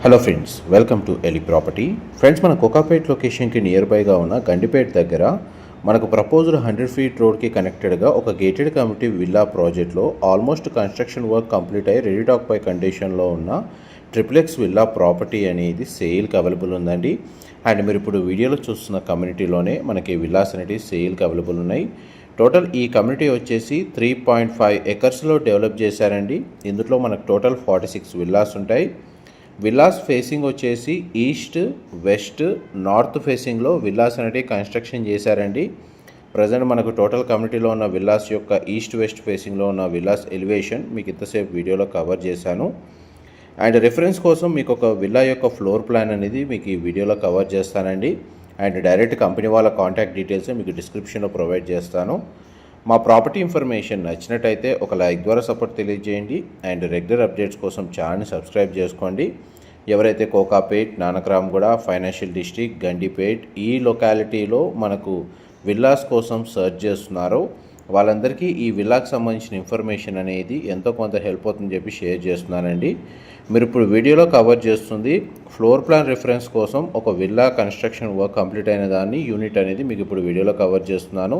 Hello friends, welcome to Eli property. Friends, మన కోకాపేట్ లొకేషన్కి near బైగా ఉన్న గండిపేట్ దగ్గర మనకు ప్రపోజ్డ్ 100 ఫీట్ రోడ్కి కనెక్టెడ్గా ఒక గేటెడ్ కమ్యూనిటీ విల్లా ప్రాజెక్ట్లో ఆల్మోస్ట్ కన్స్ట్రక్షన్ వర్క్ కంప్లీట్ అయ్యి రెడీ టాక్ పై కండిషన్లో ఉన్న ట్రిప్లెక్స్ విల్లా ప్రాపర్టీ అనేది సేల్కి అవైలబుల్ ఉందండి. అండ్ మీరు ఇప్పుడు వీడియోలో చూస్తున్న కమ్యూనిటీలోనే మనకి విల్లాస్ అనేవి సేల్కి అవైలబుల్ ఉన్నాయి. టోటల్ ఈ కమ్యూనిటీ వచ్చేసి 3.5 ఎకర్స్లో డెవలప్ చేశారండి. ఇందులో మనకు టోటల్ 46 విల్లాస్ ఉంటాయి. విల్లాస్ ఫేసింగ్ వచ్చేసి ఈస్ట్, వెస్ట్, నార్త్ ఫేసింగ్లో విల్లాస్ అనేవి కన్స్ట్రక్షన్ చేశారండి. ప్రజెంట్ మనకు టోటల్ కమ్యూనిటీలో ఉన్న విల్లాస్ యొక్క ఈస్ట్ వెస్ట్ ఫేసింగ్లో ఉన్న విల్లాస్ ఎలివేషన్ మీకు ఇంతసేపు వీడియోలో కవర్ చేశాను. అండ్ రిఫరెన్స్ కోసం మీకు ఒక విల్లా యొక్క ఫ్లోర్ ప్లాన్ అనేది మీకు ఈ వీడియోలో కవర్ చేస్తానండి. అండ్ డైరెక్ట్ కంపెనీ వాళ్ళ కాంటాక్ట్ డీటెయిల్స్ మీకు డిస్క్రిప్షన్లో ప్రొవైడ్ చేస్తాను. మా ప్రాపర్టీ ఇన్ఫర్మేషన్ నచ్చినట్టయితే ఒక లైక్ ద్వారా సపోర్ట్ తెలియజేయండి. అండ్ రెగ్యులర్ అప్డేట్స్ కోసం ఛానల్ని సబ్స్క్రైబ్ చేసుకోండి. ఎవరైతే కోకాపేట్, నానక్రామ్గూడ, ఫైనాన్షియల్ డిస్ట్రిక్ట్, గండిపేట్ ఈ లొకాలిటీలో మనకు విల్లాస్ కోసం సర్చ్ చేస్తున్నారో వాళ్ళందరికీ ఈ విల్లాకి సంబంధించిన ఇన్ఫర్మేషన్ అనేది ఎంతో కొంత హెల్ప్ అవుతుందని చెప్పి షేర్ చేస్తున్నానండి. మీరు ఇప్పుడు వీడియోలో కవర్ చేస్తుంది ఫ్లోర్ ప్లాన్ రిఫరెన్స్ కోసం ఒక విల్లా కన్స్ట్రక్షన్ వర్క్ కంప్లీట్ అయిన దాన్ని యూనిట్ అనేది మీకు ఇప్పుడు వీడియోలో కవర్ చేస్తున్నాను.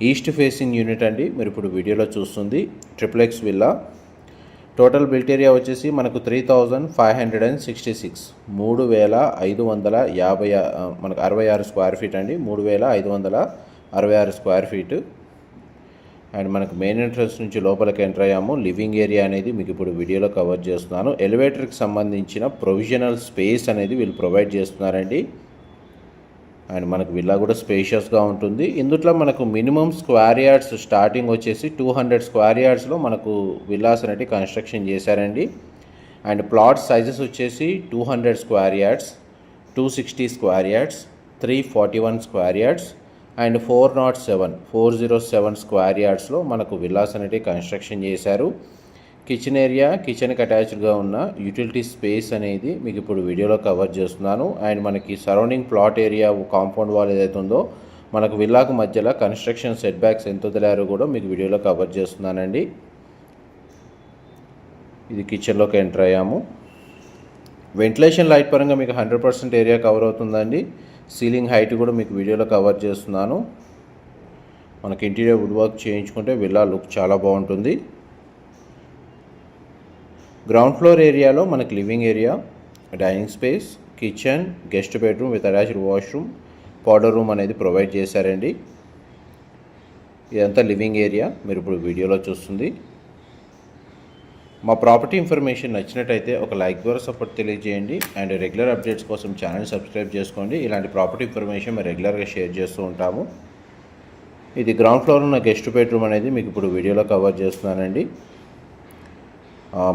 ఈస్ట్ ఫేసింగ్ యూనిట్ అండి. మీరు ఇప్పుడు వీడియోలో చూస్తుంది triplex villa. Total built area వచ్చేసి మనకు 3566, 3550 మనకు 66 స్క్వేర్ ఫీట్ అండి. 3566 స్క్వేర్ ఫీట్. అండ్ మనకు మెయిన్ ఎంట్రన్స్ నుంచి లోపలికి ఎంటర్ అయ్యాము. లివింగ్ ఏరియా అనేది మీకు ఇప్పుడు వీడియోలో కవర్ చేస్తున్నాను. ఎలివేటర్కి సంబంధించిన ప్రొవిజనల్ స్పేస్ అనేది వీళ్ళు ప్రొవైడ్ చేస్తున్నారండి. అండ్ మనకు విల్లా కూడా స్పేషియస్గా ఉంటుంది. ఇందులో మనకు మినిమం స్క్వేర్ యార్డ్స్ స్టార్టింగ్ వచ్చేసి 200 స్క్వేర్ యార్డ్స్లో మనకు విల్లాస్ అనేవి కన్స్ట్రక్షన్ చేశారండి. అండ్ ప్లాట్ సైజెస్ వచ్చేసి 200 square yards, 260 square yards, 341 square yards and 407 square యార్డ్స్లో మనకు విల్లాస్ అనేవి కన్స్ట్రక్షన్ చేశారు. కిచెన్ ఏరియా, కిచెన్కి అటాచ్డ్గా ఉన్న యూటిలిటీ స్పేస్ అనేది మీకు ఇప్పుడు వీడియోలో కవర్ చేస్తున్నాను. అండ్ మనకి surrounding plot area, compound wall ఏదైతే ఉందో మనకు విల్లాకు మధ్యలో కన్స్ట్రక్షన్ సెట్ బ్యాక్స్ ఎంత వదిలారో కూడా మీకు వీడియోలో కవర్ చేస్తున్నానండి. ఇది కిచెన్లోకి ఎంటర్ అయ్యాము. వెంటిలేషన్ లైట్ పరంగా మీకు 100% ఏరియా కవర్ అవుతుందండి. సీలింగ్ హైట్ కూడా మీకు వీడియోలో కవర్ చేస్తున్నాను. మనకి ఇంటీరియర్ వుడ్ వర్క్ చేయించుకుంటే విల్లా లుక్ చాలా బాగుంటుంది. గ్రౌండ్ ఫ్లోర్ ఏరియాలో మనకి living area, dining space, kitchen, guest bedroom with attached washroom, powder room అనేది ప్రొవైడ్ చేశారండి. ఇదంతా లివింగ్ ఏరియా మీరు ఇప్పుడు వీడియోలో చూస్తుంది. మా ప్రాపర్టీ ఇన్ఫర్మేషన్ నచ్చినట్టయితే ఒక లైక్ ద్వారా సపోర్ట్ తెలియజేయండి. అండ్ రెగ్యులర్ అప్డేట్స్ కోసం ఛానల్ సబ్స్క్రైబ్ చేసుకోండి. ఇలాంటి ప్రాపర్టీ ఇన్ఫర్మేషన్ మేము రెగ్యులర్గా షేర్ చేస్తూ ఉంటాము. ఇది గ్రౌండ్ ఫ్లోర్ ఉన్న గెస్ట్ బెడ్రూమ్ అనేది మీకు ఇప్పుడు వీడియోలో కవర్ చేస్తున్నానండి.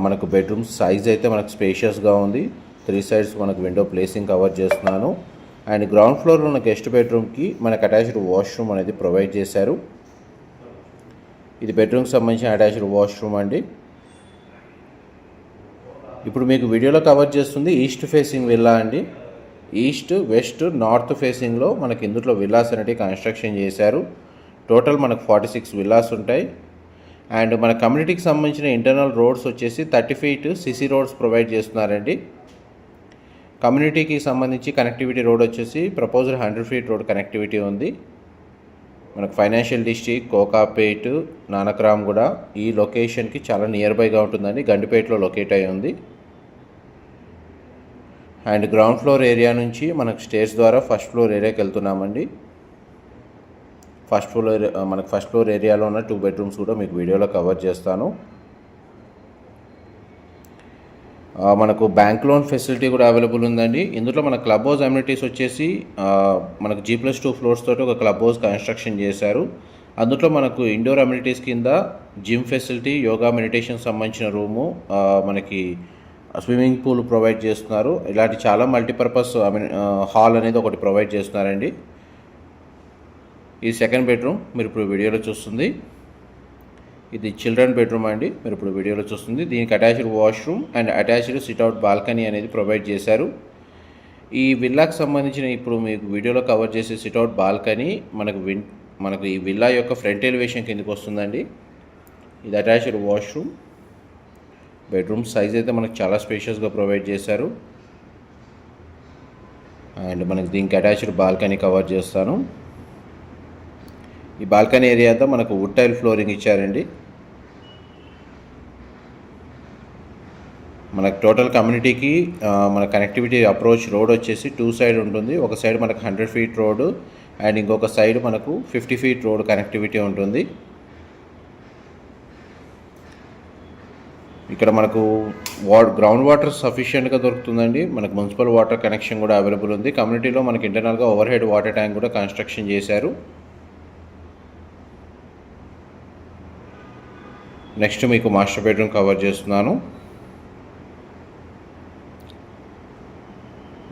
మనకు బెడ్రూమ్ సైజ్ అయితే మనకు స్పేషియస్గా ఉంది. 3 సైడ్స్ మనకు విండో ప్లేసింగ్ కవర్ చేస్తున్నాను. అండ్ గ్రౌండ్ ఫ్లోర్లో ఉన్న గెస్ట్ బెడ్రూమ్కి మనకు అటాచ్డ్ వాష్రూమ్ అనేది ప్రొవైడ్ చేశారు. ఇది బెడ్రూమ్కి సంబంధించిన అటాచ్డ్ వాష్రూమ్ అండి. ఇప్పుడు మీకు వీడియోలో కవర్ చేస్తుంది ఈస్ట్ ఫేసింగ్ విల్లా అండి. ఈస్ట్, వెస్ట్, నార్త్ ఫేసింగ్లో మనకి ఇందులో విల్లాస్ అనేవి కన్స్ట్రక్షన్ చేశారు. టోటల్ మనకు 46 విల్లాస్ ఉంటాయి. అండ్ మన కమ్యూనిటీకి సంబంధించిన ఇంటర్నల్ రోడ్స్ వచ్చేసి 30 ఫీట్ సిసి రోడ్స్ ప్రొవైడ్ చేస్తున్నారండి. కమ్యూనిటీకి సంబంధించి కనెక్టివిటీ రోడ్ వచ్చేసి ప్రపోజ్డ్ 100 ఫీట్ రోడ్ కనెక్టివిటీ ఉంది. మనకు ఫైనాన్షియల్ డిస్ట్రిక్ట్, కోకాపేట్, నానక్రామ్గూడ ఈ లొకేషన్కి చాలా నియర్ బైగా ఉంటుందండి. గండిపేటలో లొకేట్ అయి ఉంది. అండ్ గ్రౌండ్ ఫ్లోర్ ఏరియా నుంచి మనకు స్టేర్స్ ద్వారా ఫస్ట్ ఫ్లోర్ ఏరియాకి వెళ్తున్నామండి. ఫస్ట్ ఫ్లోర్ ఏరియాలో ఉన్న 2 బెడ్రూమ్స్ కూడా మీకు వీడియోలో కవర్ చేస్తాను. మనకు బ్యాంక్ లోన్ ఫెసిలిటీ కూడా అవైలబుల్ ఉందండి. ఇందులో మన క్లబ్ హౌస్ అమ్యూనిటీస్ వచ్చేసి మనకు G+2 ఫ్లోర్స్ తోటి ఒక క్లబ్ హౌస్ కన్స్ట్రక్షన్ చేశారు. అందులో మనకు ఇండోర్ అమ్యూనిటీస్ కింద జిమ్ ఫెసిలిటీ, యోగా, మెడిటేషన్ సంబంధించిన రూము, మనకి స్విమ్మింగ్ పూల్ ప్రొవైడ్ చేస్తున్నారు. ఇలాంటి చాలా మల్టీపర్పస్ హాల్ అనేది ఒకటి ప్రొవైడ్ చేస్తున్నారండి. ఈ సెకండ్ బెడ్రూమ్ మీరు ఇప్పుడు వీడియోలో చూస్తుంది. ఇది చిల్డ్రన్ బెడ్రూమ్ అండి. మీరు ఇప్పుడు వీడియోలో చూస్తుంది. దీనికి attached washroom and attached sit-out balcony అనేది ప్రొవైడ్ చేశారు. ఈ విల్లాకి సంబంధించిన ఇప్పుడు మీకు వీడియోలో కవర్ చేసే సిట్అవుట్ బాల్కనీ మనకు ఈ విల్లా యొక్క ఫ్రంట్ ఎలివేషన్ కిందకి వస్తుందండి. ఇది అటాచ్డ్ వాష్రూమ్. బెడ్రూమ్ సైజ్ అయితే మనకు చాలా స్పేషియస్గా ప్రొవైడ్ చేశారు. అండ్ మనకి దీనికి అటాచ్డ్ బాల్కనీ కవర్ చేస్తాను. ఈ బాల్కనీ ఏరియా అంతా మనకు వుడ్ టైల్ ఫ్లోరింగ్ ఇచ్చారండి. మనకు టోటల్ కమ్యూనిటీకి మన కనెక్టివిటీ అప్రోచ్ రోడ్ వచ్చేసి 2 సైడ్ ఉంటుంది. ఒక సైడ్ మనకు 100 ఫీట్ రోడ్డు అండ్ ఇంకొక సైడ్ మనకు 50 ఫీట్ రోడ్ కనెక్టివిటీ ఉంటుంది. ఇక్కడ మనకు గ్రౌండ్ వాటర్ సఫిషియెంట్గా దొరుకుతుందండి. మనకు మున్సిపల్ వాటర్ కనెక్షన్ కూడా అవైలబుల్ ఉంది. కమ్యూనిటీలో మనకి ఇంటర్నల్గా ఓవర్ హెడ్ వాటర్ ట్యాంక్ కూడా కన్స్ట్రక్షన్ చేశారు. నెక్స్ట్ మీకు మాస్టర్ బెడ్రూమ్ కవర్ చేస్తున్నాను.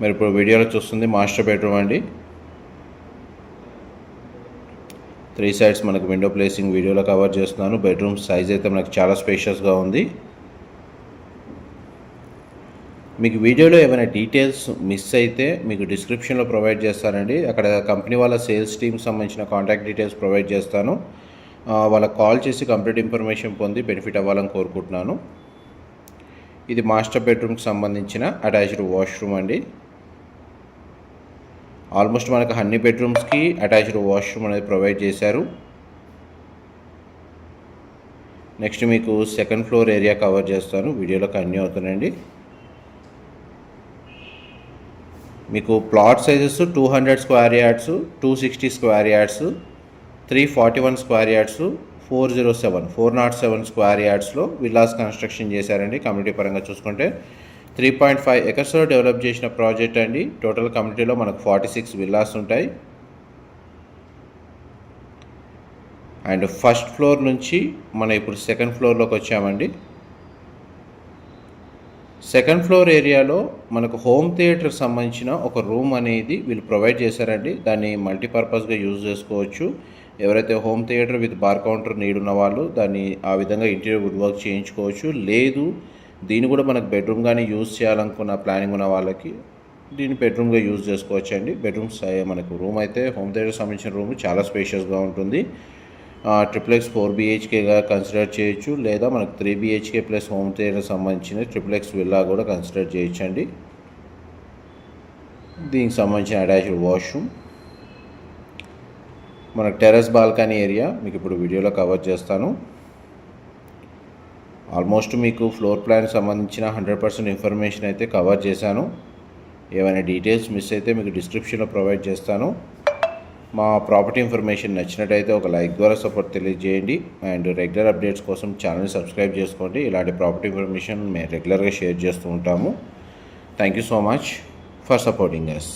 మీరు ఇప్పుడు వీడియోలో చూస్తుంది మాస్టర్ బెడ్రూమ్ అండి. 3 సైడ్స్ మనకు విండో ప్లేసింగ్ వీడియోలో కవర్ చేస్తున్నాను. బెడ్రూమ్ సైజ్ అయితే మనకు చాలా స్పేషియస్గా ఉంది. మీకు వీడియోలో ఏమైనా డీటెయిల్స్ మిస్ అయితే మీకు డిస్క్రిప్షన్లో ప్రొవైడ్ చేస్తానండి. అక్కడ కంపెనీ వాళ్ళ సేల్స్ టీమ్ సంబంధించిన కాంటాక్ట్ డీటెయిల్స్ ప్రొవైడ్ చేస్తాను. వాళ్ళకి కాల్ చేసి కంప్లీట్ ఇన్ఫర్మేషన్ పొంది బెనిఫిట్ అవ్వాలని కోరుకుంటున్నాను. ఇది మాస్టర్ బెడ్రూమ్కి సంబంధించిన అటాచ్డ్ వాష్రూమ్ అండి. ఆల్మోస్ట్ మనకు అన్ని బెడ్రూమ్స్కి అటాచ్డ్ వాష్రూమ్ అనేది ప్రొవైడ్ చేశారు. నెక్స్ట్ మీకు సెకండ్ ఫ్లోర్ ఏరియా కవర్ చేస్తాను. వీడియోలో కంటిన్యూ అవుతానండి. మీకు plot sizes 200 square yards, 260 square yards, 341 square yards, 407 square యార్డ్స్లో విల్లాస్ కన్స్ట్రక్షన్ చేశారండి. కమ్యూనిటీ పరంగా చూసుకుంటే 3.5 ఎకర్స్లో డెవలప్ చేసిన ప్రాజెక్ట్ అండి. టోటల్ కమ్యూనిటీలో మనకు 46 విల్లాస్ ఉంటాయి. అండ్ ఫస్ట్ ఫ్లోర్ నుంచి మనం ఇప్పుడు సెకండ్ ఫ్లోర్లోకి వచ్చామండి. సెకండ్ ఫ్లోర్ ఏరియాలో మనకు హోమ్ థియేటర్ సంబంధించిన ఒక రూమ్ అనేది వీళ్ళు ప్రొవైడ్ చేశారండి. దాన్ని మల్టీపర్పస్గా యూజ్ చేసుకోవచ్చు. ఎవరైతే home theatre with bar counter need ఉన్న వాళ్ళు దాన్ని ఆ విధంగా ఇంటీరియర్ వుడ్ వర్క్ చేయించుకోవచ్చు. లేదు దీన్ని కూడా మనకు బెడ్రూమ్గానే యూజ్ చేయాలనుకున్న ప్లానింగ్ ఉన్న వాళ్ళకి దీన్ని బెడ్రూమ్గా యూజ్ చేసుకోవచ్చు అండి. బెడ్రూమ్స్ మనకు రూమ్ అయితే హోమ్ థియేటర్ సంబంధించిన రూమ్ చాలా స్పేషియస్గా ఉంటుంది. ట్రిప్లెక్స్ 4 BHKగా కన్సిడర్ చేయొచ్చు. లేదా మనకు 3 BHK ప్లస్ హోమ్ థియేటర్ సంబంధించిన ట్రిప్లెక్స్ విల్లా కూడా కన్సిడర్ చేయొచ్చు అండి. దీనికి సంబంధించిన అటాచ్డ్ వాష్రూమ్, మనకు టెర్రస్ బాల్కనీ ఏరియా మీకు ఇప్పుడు వీడియోలో కవర్ చేస్తాను. ఆల్మోస్ట్ మీకు ఫ్లోర్ ప్లాన్ సంబంధించిన 100% ఇన్ఫర్మేషన్ అయితే కవర్ చేశాను. ఏమైనా డీటెయిల్స్ మిస్ అయితే మీకు డిస్క్రిప్షన్లో ప్రొవైడ్ చేస్తాను. మా ప్రాపర్టీ ఇన్ఫర్మేషన్ నచ్చినట్టయితే ఒక లైక్ ద్వారా సపోర్ట్ తెలియజేయండి. అండ్ రెగ్యులర్ అప్డేట్స్ కోసం ఛానల్ని సబ్స్క్రైబ్ చేసుకోండి. ఇలాంటి ప్రాపర్టీ ఇన్ఫర్మేషన్ మేము రెగ్యులర్గా షేర్ చేస్తూ ఉంటాము. Thank you so much for supporting us.